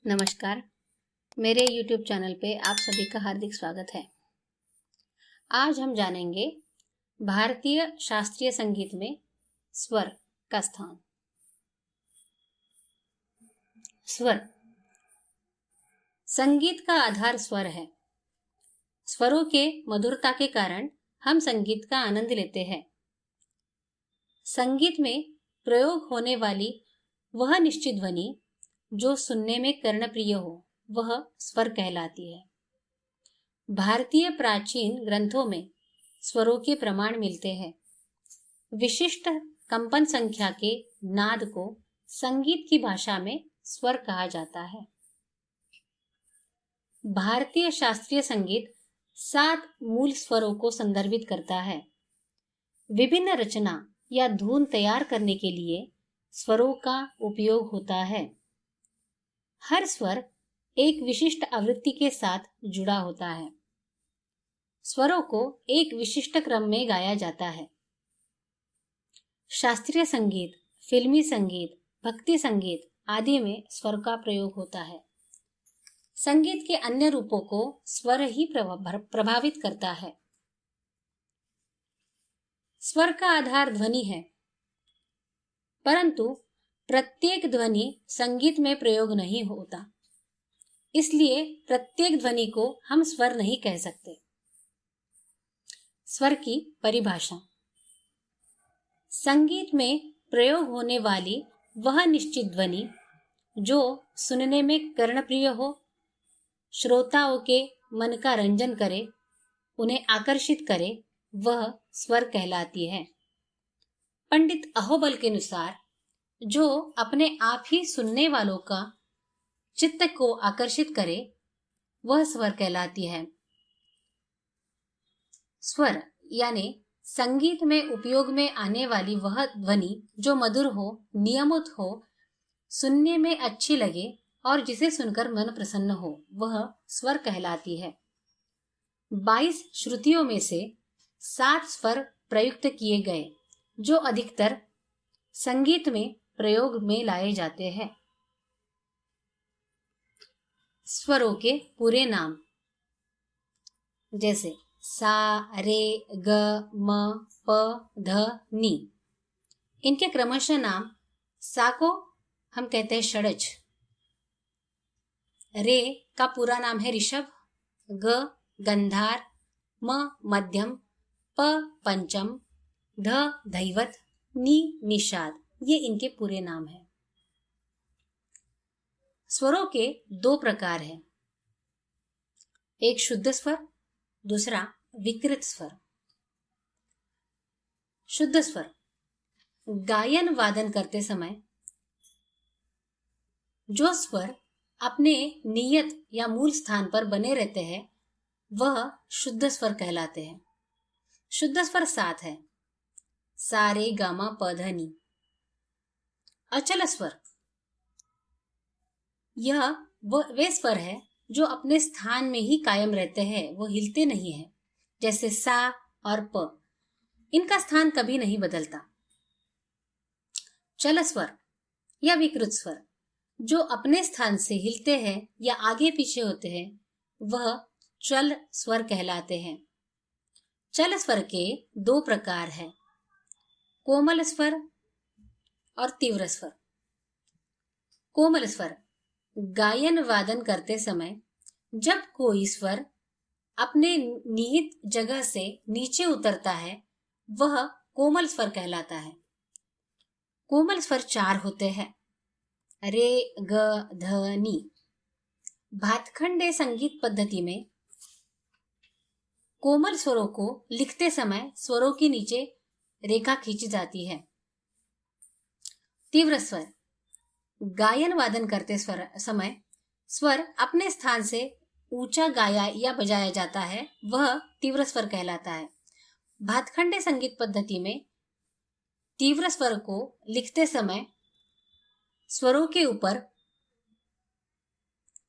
नमस्कार। मेरे YouTube channel पे आप सभी का हार्दिक स्वागत है। आज हम जानेंगे भारतीय शास्त्रीय संगीत में स्वर का स्थान। स्वर संगीत का आधार स्वर है। स्वरों के मधुरता के कारण हम संगीत का आनंद लेते हैं। संगीत में प्रयोग होने वाली वह निश्चित ध्वनि जो सुनने में कर्णप्रिय हो, वह स्वर कहलाती है। भारतीय प्राचीन ग्रंथों में स्वरों के प्रमाण मिलते हैं। विशिष्ट कंपन संख्या के नाद को संगीत की भाषा में स्वर कहा जाता है। भारतीय शास्त्रीय संगीत 7 मूल स्वरों को संदर्भित करता है। विभिन्न रचना या धुन तैयार करने के लिए स्वरों का उपयोग होता है। हर स्वर एक विशिष्ट आवृत्ति के साथ जुड़ा होता है। स्वरों को एक विशिष्ट क्रम में गाया जाता है। शास्त्रीय संगीत, फिल्मी संगीत, भक्ति संगीत आदि में स्वर का प्रयोग होता है। संगीत के अन्य रूपों को स्वर ही प्रभावित करता है। स्वर का आधार ध्वनि है, परंतु प्रत्येक ध्वनि संगीत में प्रयोग नहीं होता, इसलिए प्रत्येक ध्वनि को हम स्वर नहीं कह सकते। स्वर की परिभाषा। संगीत में प्रयोग होने वाली वह निश्चित ध्वनि जो सुनने में कर्णप्रिय हो, श्रोताओं के मन का रंजन करे, उन्हें आकर्षित करे, वह स्वर कहलाती है। पंडित अहोबल के अनुसार जो अपने आप ही सुनने वालों का चित्त को आकर्षित करे, वह स्वर कहलाती है। स्वर यानी संगीत में उपयोग में आने वाली वह ध्वनि जो मधुर हो, नियमित हो, सुनने में अच्छी लगे और जिसे सुनकर मन प्रसन्न हो, वह स्वर कहलाती है। 22 श्रुतियों में से 7 स्वर प्रयुक्त किए गए, जो अधिकतर संगीत में प्रयोग में लाए जाते हैं। स्वरों के पूरे नाम जैसे सा, रे, ग, म, प, ध, नी। इनके क्रमशः नाम। सा को हम कहते हैं षडज। रे का पूरा नाम है ऋषभ, ग गंधार, म मध्यम, प पंचम, ध धैवत, नी निषाद। ये इनके पूरे नाम हैं। स्वरों के 2 प्रकार हैं, एक शुद्ध स्वर, दूसरा विकृत स्वर। शुद्ध स्वर गायन वादन करते समय जो स्वर अपने नियत या मूल स्थान पर बने रहते हैं, वह शुद्ध स्वर कहलाते हैं। शुद्ध स्वर 7 है। सा, रे, गा, मा, प, ध, नी। अचल स्वर यह वे स्वर है जो अपने स्थान में ही कायम रहते हैं, वो हिलते नहीं हैं, जैसे सा और प। इनका स्थान कभी नहीं बदलता। चल स्वर या विकृत स्वर जो अपने स्थान से हिलते हैं या आगे पीछे होते हैं, वह चल स्वर कहलाते हैं। चल स्वर के 2 प्रकार हैं, कोमल स्वर और तीव्र स्वर। कोमल स्वर गायन वादन करते समय जब कोई स्वर अपने निहित जगह से नीचे उतरता है, वह कोमल स्वर कहलाता है। कोमल स्वर 4 होते हैं, रे, ग, ध, नी। भातखंडे संगीत पद्धति में कोमल स्वरों को लिखते समय स्वरों के नीचे रेखा खींची जाती है। तीव्र स्वर गायन वादन करते समय स्वर अपने स्थान से ऊंचा गाया या बजाया जाता है, वह तीव्र स्वर कहलाता है। भातखंडे संगीत पद्धति में तीव्र स्वर को लिखते समय स्वरों के ऊपर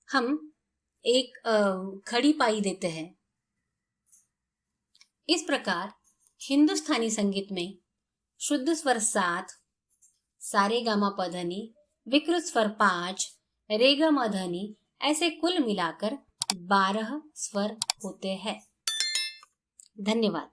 हम एक खड़ी पाई देते हैं। इस प्रकार हिंदुस्तानी संगीत में शुद्ध स्वर 7, सारे गामा पधनी, विकृत स्वर 5, रे ग म ध नि ऐसे कुल मिलाकर 12 स्वर होते हैं। धन्यवाद।